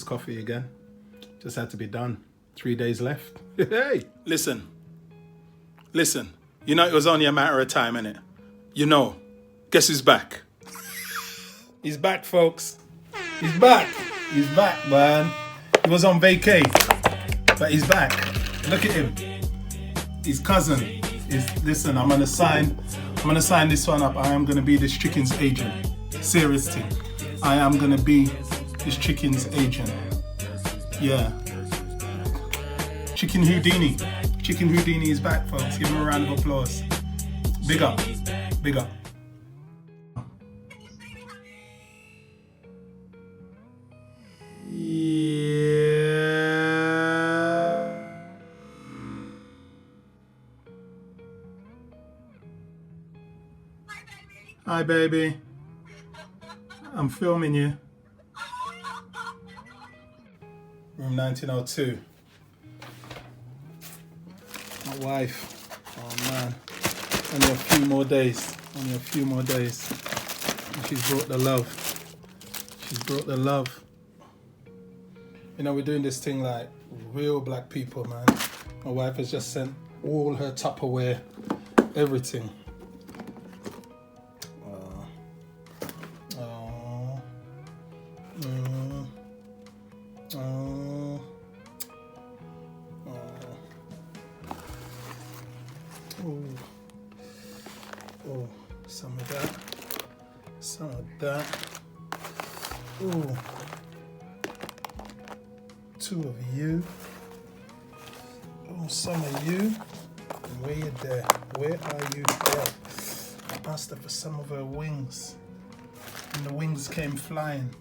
Coffee again. Just had to be done. 3 days left. Hey! Listen. You know it was only a matter of time, innit? You know. Guess who's back? He's back, folks. He's back. He's back, man. He was on vacay, but he's back. Look at him. His cousin is. Listen, I'm gonna sign this one up. I am gonna be this chicken's agent. Serious thing. I am gonna be this chicken's agent. Yeah. Chicken Houdini. Chicken Houdini is back, folks. Give him a round of applause. Big up. Big up. Yeah. Hi, baby. I'm filming you. Room 1902. My wife. Oh man. Only a few more days. And she's brought the love. You know, we're doing this thing like real black people, man. My wife has just sent all her Tupperware, everything. Oh, some of that. Oh, 2 of you. Oh, some of you. Where you there? Where are you there? I asked her for some of her wings, and the wings came flying.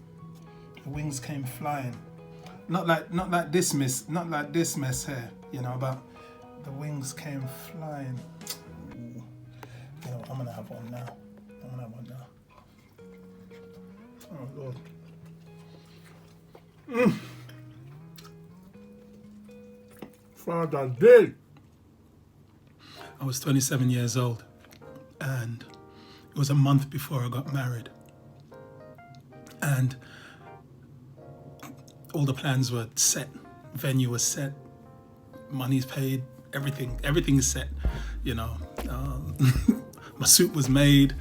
Not like this mess here, you know, but the wings came flying. Ooh. You know, I'm gonna have one now. Oh Lord. Father day. I was 27 years old, and it was a month before I got married. And all the plans were set, venue was set, money's paid, everything is set, you know. My suit was made,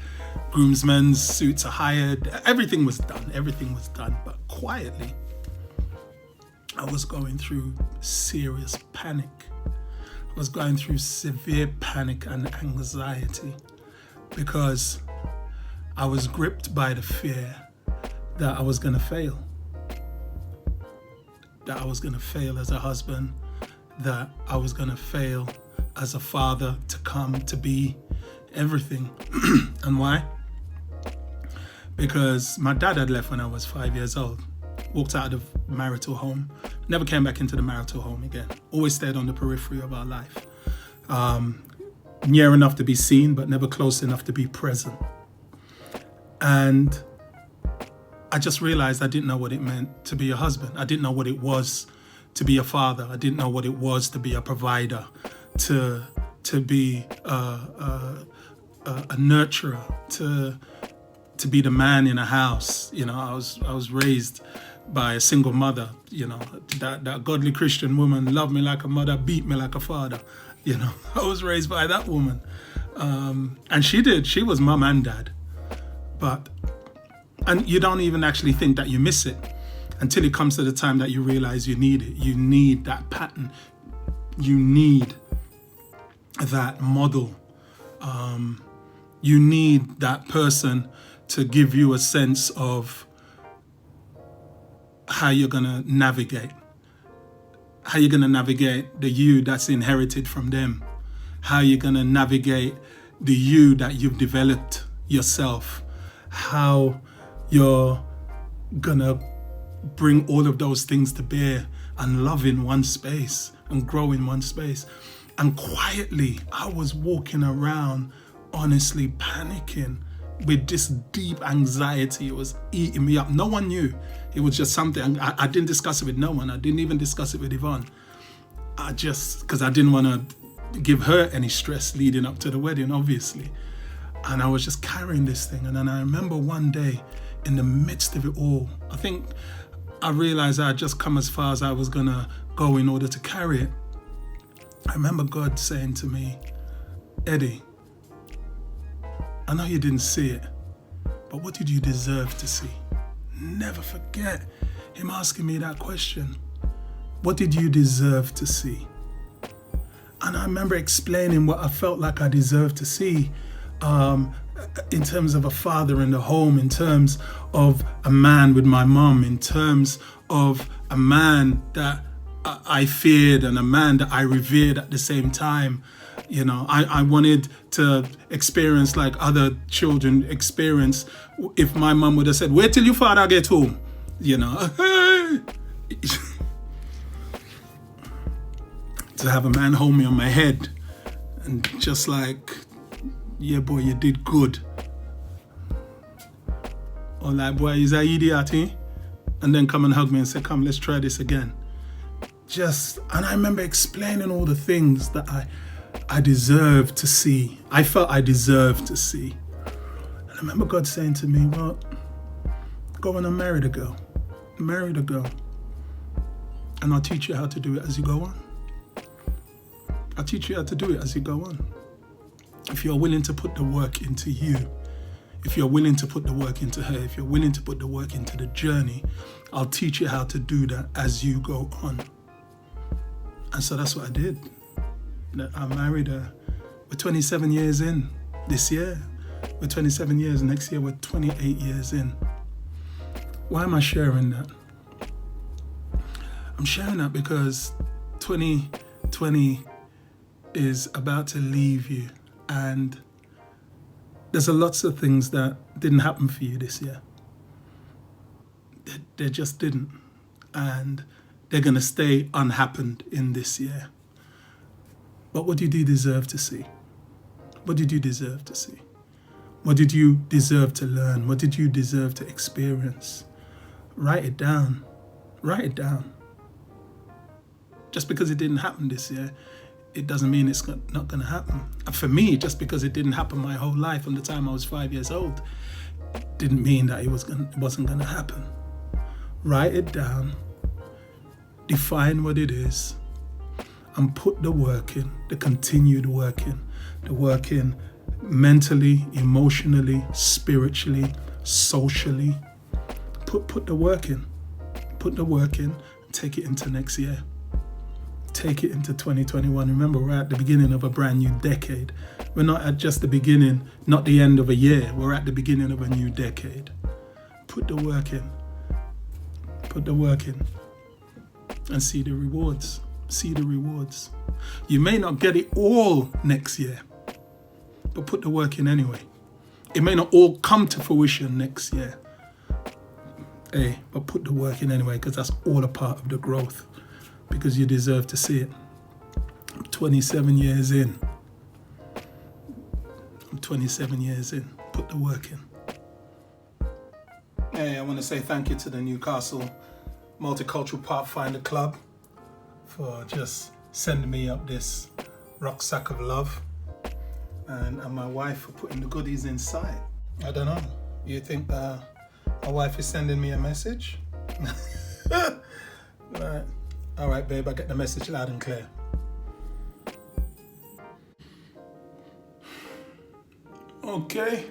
groomsmen's suits are hired, everything was done, but quietly, I was going through serious panic. I was going through severe panic and anxiety because I was gripped by the fear that I was gonna fail. That I was gonna fail as a husband, that I was gonna fail as a father, to come to be everything. And why? Because my dad had left when I was 5 years old, walked out of the marital home, never came back into the marital home again, always stayed on the periphery of our life. Near enough to be seen, but never close enough to be present. And I just realized I didn't know what it meant to be a husband. I didn't know what it was to be a father. I didn't know what it was to be a provider, to be a nurturer, to be the man in a house. You know, I was raised by a single mother. You know, that godly Christian woman loved me like a mother, beat me like a father. You know, I was raised by that woman, and she did. She was mum and dad, and you don't even actually think that you miss it until it comes to the time that you realize you need it. You need that pattern. You need that model. You need that person to give you a sense of how you're gonna navigate. How you're gonna navigate the you that's inherited from them. How you're gonna navigate the you that you've developed yourself. How you're gonna bring all of those things to bear and love in one space and grow in one space. And quietly, I was walking around, honestly panicking with this deep anxiety. It was eating me up. No one knew. It was just something. I didn't discuss it with no one. I didn't even discuss it with Yvonne. Because I didn't want to give her any stress leading up to the wedding, obviously. And I was just carrying this thing. And then I remember one day, in the midst of it all, I think I realized I had just come as far as I was going to go in order to carry it. I remember God saying to me, Eddie, I know you didn't see it, but what did you deserve to see? Never forget him asking me that question. What did you deserve to see? And I remember explaining what I felt like I deserved to see, in terms of a father in the home, in terms of a man with my mom, in terms of a man that I feared and a man that I revered at the same time. You know, I wanted to experience like other children experience. If my mom would have said, wait till your father get home, you know. To have a man hold me on my head and just like, yeah, boy, you did good. Or like, boy, is that idiot, eh? And then come and hug me and say, come, let's try this again. And I remember explaining all the things that I deserved to see. I felt I deserved to see. And I remember God saying to me, well, go on and marry the girl. Marry the girl. And I'll teach you how to do it as you go on. I'll teach you how to do it as you go on. If you're willing to put the work into you, if you're willing to put the work into her, if you're willing to put the work into the journey, I'll teach you how to do that as you go on. And so that's what I did. I married her. We're 27 years in this year. We're 27 years. Next year, we're 28 years in. Why am I sharing that? I'm sharing that because 2020 is about to leave you, and there's lots of things that didn't happen for you this year. They just didn't, and they're going to stay unhappened in this year. But what did you deserve to see? What did you deserve to see? What did you deserve to learn? What did you deserve to experience? Write it down. Write it down. Just because it didn't happen this year, it doesn't mean it's not going to happen. And for me, just because it didn't happen my whole life from the time I was 5 years old, didn't mean that it wasn't going to happen. Write it down, define what it is, and put the work in, the continued work in, the work in mentally, emotionally, spiritually, socially. Put the work in. Put the work in and take it into next year. Take it into 2021. Remember, we're at the beginning of a brand new decade. We're not at just the beginning, not the end of a year. We're at the beginning of a new decade. Put the work in. Put the work in. And see the rewards. See the rewards. You may not get it all next year, but put the work in anyway. It may not all come to fruition next year. Hey, but put the work in anyway, because that's all a part of the growth. Because you deserve to see it. I'm 27 years in. I'm 27 years in. Put the work in. Hey, I want to say thank you to the Newcastle Multicultural Pathfinder Club for just sending me up this rucksack of love, and my wife for putting the goodies inside. I don't know. You think my wife is sending me a message? Right. All right, babe, I get the message loud and clear. Okay.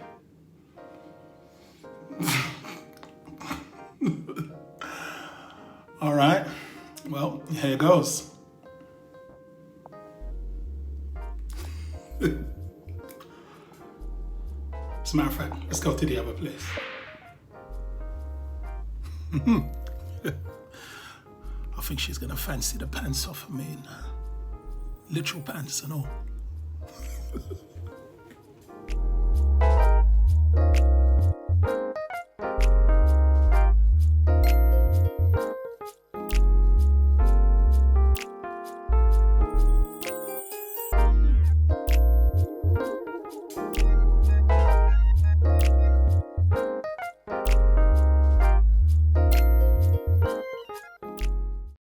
All right. Well, here it goes. As a matter of fact, let's go to the other place. I think she's gonna fancy the pants off of me, literal pants and all.